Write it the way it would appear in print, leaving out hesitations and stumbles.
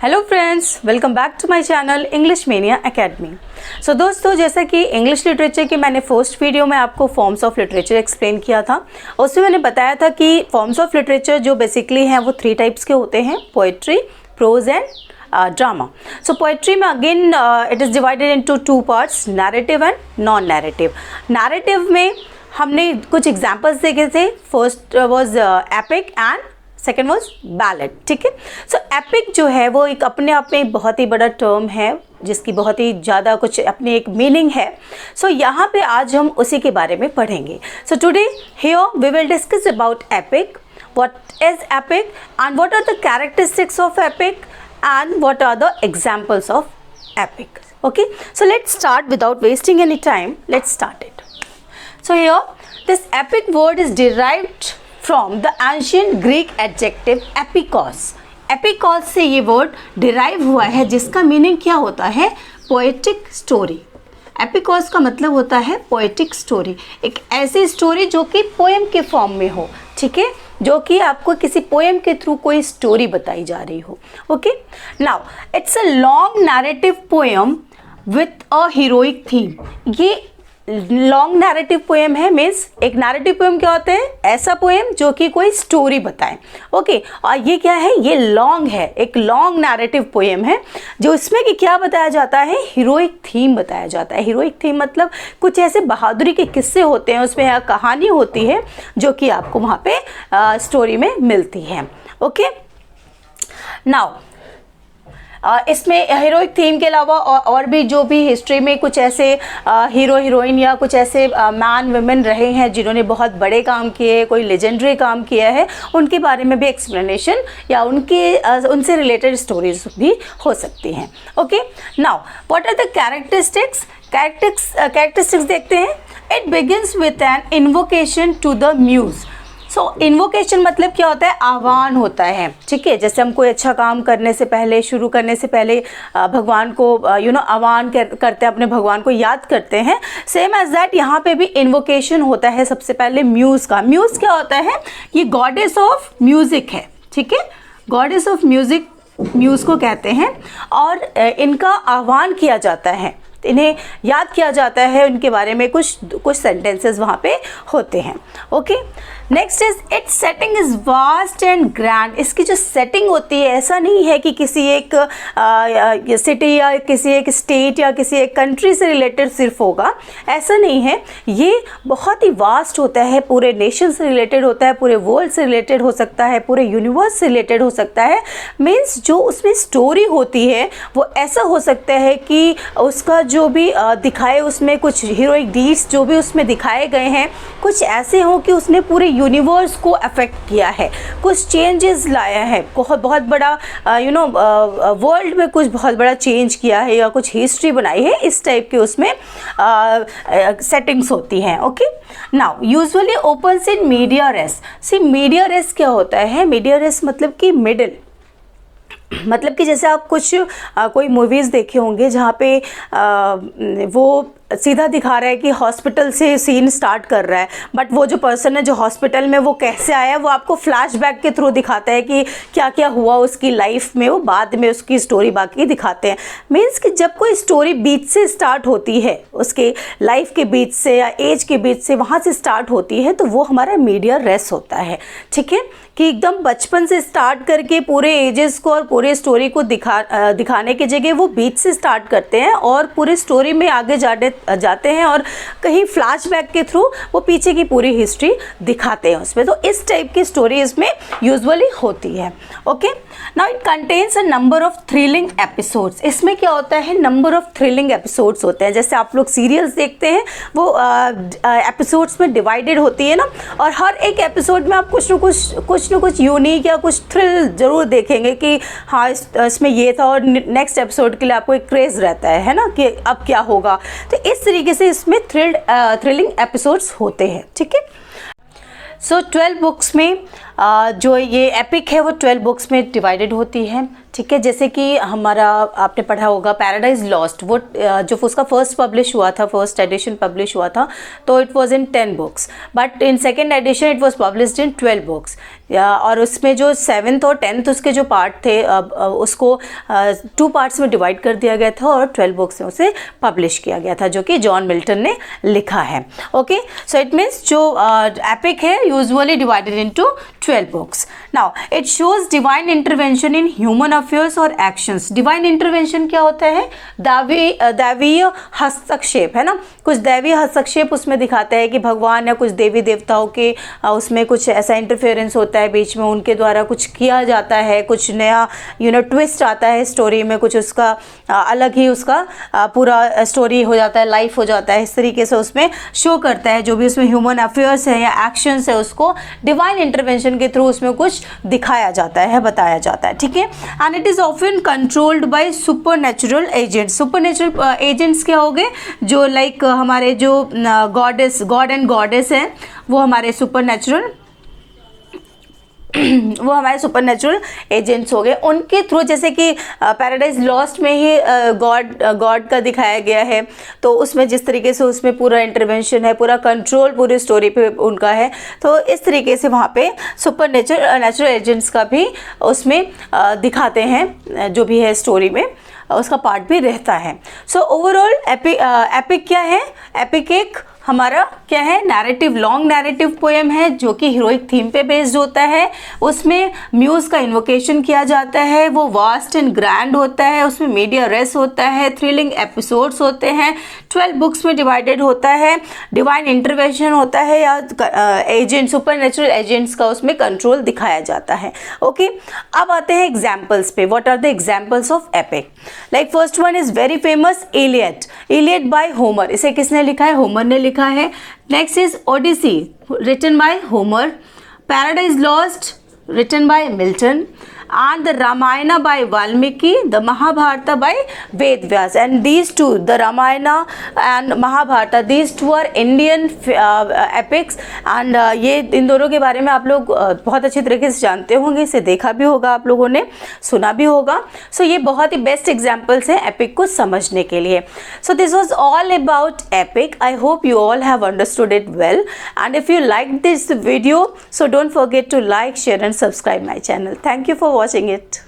Hello friends, welcome back to my channel English mania academy. So दोस्तों, जैसा कि English literature की मैंने फर्स्ट वीडियो में आपको फॉर्म्स ऑफ लिटरेचर एक्सप्लेन किया था, उसमें मैंने बताया था कि फॉर्म्स ऑफ लिटरेचर जो बेसिकली हैं वो 3 टाइप्स के होते हैं, poetry, prose and drama. So poetry में again it is divided into 2 parts, narrative and non narrative. Narrative में हमने कुछ एग्जाम्पल्स देखे थे। First was epic and second was ballad. ठीक है। सो एपिक जो है वो एक अपने आप में एक बहुत ही बड़ा टर्म है जिसकी बहुत ही ज़्यादा कुछ अपनी एक मीनिंग है। सो यहाँ पे आज हम उसी के बारे में पढ़ेंगे। So today here we will discuss about epic, what is epic and what are the characteristics of epic and what are the examples of epic. Okay, so let's start without wasting any time. Let's start it. So here this epic word is derived from the ancient Greek adjective epikos. epikos से ये word derive हुआ है जिसका meaning क्या होता है? poetic story. एपिकॉस का मतलब होता है पोएटिक स्टोरी, एक ऐसी स्टोरी जो कि पोएम के फॉर्म में हो। ठीक है, जो कि आपको किसी पोएम के थ्रू कोई स्टोरी बताई जा रही हो। Okay, now it's a long narrative poem with a heroic theme. ये लॉन्ग नैरेटिव पोएम है, मीन्स एक नैरेटिव पोएम क्या होता है? ऐसा पोएम जो कि कोई स्टोरी बताए। ओके, और ये क्या है? ये लॉन्ग है, एक लॉन्ग नैरेटिव पोएम है जो इसमें कि क्या बताया जाता है? हीरोइक थीम बताया जाता है। हीरोइक थीम मतलब कुछ ऐसे बहादुरी के किस्से होते हैं, उसमें कहानी होती है जो कि आपको वहाँ पे स्टोरी में मिलती है। ओके, नाउ इसमें हीरोइक थीम के अलावा और भी जो भी हिस्ट्री में कुछ ऐसे हीरो हीरोइन या कुछ ऐसे मैन वुमेन रहे हैं जिन्होंने बहुत बड़े काम किए, कोई लेजेंडरी काम किया है, उनके बारे में भी एक्सप्लेनेशन या उनसे रिलेटेड स्टोरीज भी हो सकती हैं। Okay, now what are the characteristics? Characteristics देखते हैं। It begins with an invocation to the muse. So invocation मतलब क्या होता है? आह्वान होता है। ठीक है, जैसे हम कोई अच्छा काम करने से पहले, शुरू करने से पहले भगवान को आह्वान करते हैं, अपने भगवान को याद करते हैं। सेम एज दैट यहाँ पे भी इन्वोकेशन होता है सबसे पहले म्यूज़ का। म्यूज़ क्या होता है? ये गॉडेस ऑफ म्यूज़िक है। ठीक है, गॉडेस ऑफ म्यूज़िक म्यूज़ को कहते हैं और इनका आह्वान किया जाता है, इन्हें याद किया जाता है, उनके बारे में कुछ सेंटेंसेस वहाँ पे होते हैं। Okay, next is it's setting is vast and grand. इसकी जो सेटिंग होती है, ऐसा नहीं है कि किसी एक सिटी या किसी एक स्टेट या किसी एक कंट्री से रिलेटेड सिर्फ होगा, ऐसा नहीं है। ये बहुत ही वास्ट होता है, पूरे नेशन से रिलेटेड होता है, पूरे वर्ल्ड से रिलेटेड हो सकता है, पूरे यूनिवर्स से रिलेटेड हो सकता है। मीन्स जो उसमें स्टोरी होती है वो ऐसा हो सकता है कि उसका जो भी दिखाए, उसमें कुछ हीरोइक डीड्स जो भी उसमें दिखाए गए हैं कुछ ऐसे हों कि उसने पूरे यूनिवर्स को अफेक्ट किया है, कुछ चेंजेस लाया है, बहुत बड़ा वर्ल्ड में कुछ बहुत बड़ा चेंज किया है या कुछ हिस्ट्री बनाई है, इस टाइप के उसमें सेटिंग्स होती हैं। Okay, now usually opens in media res. See media res क्या होता है? मीडिया रेस मतलब कि मिडिल, मतलब कि जैसे आप कुछ कोई मूवीज़ देखे होंगे जहाँ पे वो सीधा दिखा रहा है कि हॉस्पिटल से सीन स्टार्ट कर रहा है, बट वो जो पर्सन है जो हॉस्पिटल में वो कैसे आया वो आपको फ्लैशबैक के थ्रू दिखाता है कि क्या क्या हुआ उसकी लाइफ में, वो बाद में उसकी स्टोरी बाकी दिखाते हैं। मीन्स कि जब कोई स्टोरी बीच से स्टार्ट होती है, उसके लाइफ के बीच से या एज के बीच से वहाँ से स्टार्ट होती है, तो वो हमारा मीडिया रेस होता है। ठीक है, कि एकदम बचपन से स्टार्ट करके पूरे एजेस को और पूरे स्टोरी को दिखाने की जगह वो बीच से स्टार्ट करते हैं और पूरे स्टोरी में आगे जाते हैं और कहीं फ्लैशबैक के थ्रू वो पीछे की पूरी हिस्ट्री दिखाते हैं उसमें। तो इस टाइप की स्टोरी इसमें यूजुअली होती है। Okay, now it contains a number of thrilling episodes. इसमें क्या होता है? नंबर ऑफ थ्रिलिंग एपिसोड्स होते हैं। जैसे आप लोग सीरियल्स देखते हैं, वो एपिसोड्स में डिवाइडेड होती है ना, और हर एक एपिसोड में आप कुछ न कुछ यूनिक या कुछ थ्रिल जरूर देखेंगे कि हाँ इसमें ये था, और नेक्स्ट एपिसोड के लिए आपको एक क्रेज रहता है ना कि अब क्या होगा। तो इस तरीके से इसमें थ्रिलिंग एपिसोड्स होते हैं। ठीक है, सो 12 बुक्स में जो ये एपिक है वो 12 बुक्स में डिवाइडेड होती है, ठीक है। जैसे कि हमारा आपने पढ़ा होगा पैराडाइज लॉस्ट, वो जो उसका फर्स्ट पब्लिश हुआ था, फर्स्ट एडिशन पब्लिश हुआ था, तो it was in 10 books, but in second edition it was published in 12 books. और उसमें जो 7th और 10th उसके जो पार्ट थे उसको 2 पार्ट्स में डिवाइड कर दिया गया था और 12 बुक्स में उसे पब्लिश किया गया था, जो कि जॉन मिल्टन ने लिखा है। ओके, सो इट मीन्स जो एपिक है usually divided into 12 books. Now it shows divine intervention in human affairs और एक्शंस। डिवाइन इंटरवेंशन क्या होता है? दैवीय हस्तक्षेप, है ना। कुछ दैवीय हस्तक्षेप उसमें दिखाता है कि भगवान या कुछ देवी देवताओं के उसमें कुछ ऐसा इंटरफेरेंस होता है बीच में, उनके द्वारा कुछ किया जाता है, कुछ नया ट्विस्ट आता है स्टोरी में, कुछ उसका अलग ही उसका पूरा स्टोरी हो जाता है, लाइफ हो जाता है, इस तरीके से उसमें शो करता है। जो भी उसमें ह्यूमन अफेयर्स है या एक्शंस है उसको डिवाइन इंटरवेंशन के थ्रू उसमें कुछ दिखाया जाता है, बताया जाता है, ठीक है। And it is often controlled by supernatural agents. Supernatural agents क्या हो गए? जो लाइक हमारे जो गॉड एंड गॉडेस हैं वो हमारे सुपरनेचुरल एजेंट्स हो गए। उनके थ्रू, जैसे कि पैराडाइज लॉस्ट में ही गॉड का दिखाया गया है, तो उसमें जिस तरीके से उसमें पूरा इंटरवेंशन है, पूरा कंट्रोल पूरी स्टोरी पे उनका है, तो इस तरीके से वहाँ पे नेचुरल एजेंट्स का भी उसमें दिखाते हैं, जो भी है स्टोरी में उसका पार्ट भी रहता है। सो ओवरऑल एपिक क्या है? एपिक एक हमारा क्या है? नैरेटिव, लॉन्ग नैरेटिव पोएम है जो कि हीरोइक थीम पे बेस्ड होता है। उसमें म्यूज़ का इन्वोकेशन किया जाता है, वो वास्ट एंड ग्रैंड होता है, उसमें मीडिया रेस होता है, थ्रिलिंग एपिसोड्स होते हैं, 12 बुक्स में डिवाइडेड होता है, डिवाइन इंटरवेंशन होता है या एजेंट, सुपरनेचुरल एजेंट्स का उसमें कंट्रोल दिखाया जाता है। ओके, अब आते हैं एग्जाम्पल्स पे। What are the examples of epic? Like first one is very famous, Iliad by Homer. इसे किसने लिखा है? होमर ने लिखा है। Next is Odyssey, written by Homer. Paradise lost, written by Milton, and the Ramayana by Valmiki, the Mahabharata by Ved Vyas. And these two, the Ramayana and Mahabharata, these two are Indian epics. And ये इन दोनों के बारे में आप लोग बहुत अच्छी तरीके से जानते होंगे, इसे देखा भी होगा, आप लोगों ने सुना भी होगा। सो ये बहुत ही बेस्ट एग्जाम्पल्स हैं एपिक को समझने के लिए। So this was all about epic. I hope you all have understood it well, and if you like this video, so don't forget to like, share and subscribe my channel. Thank you for watching it.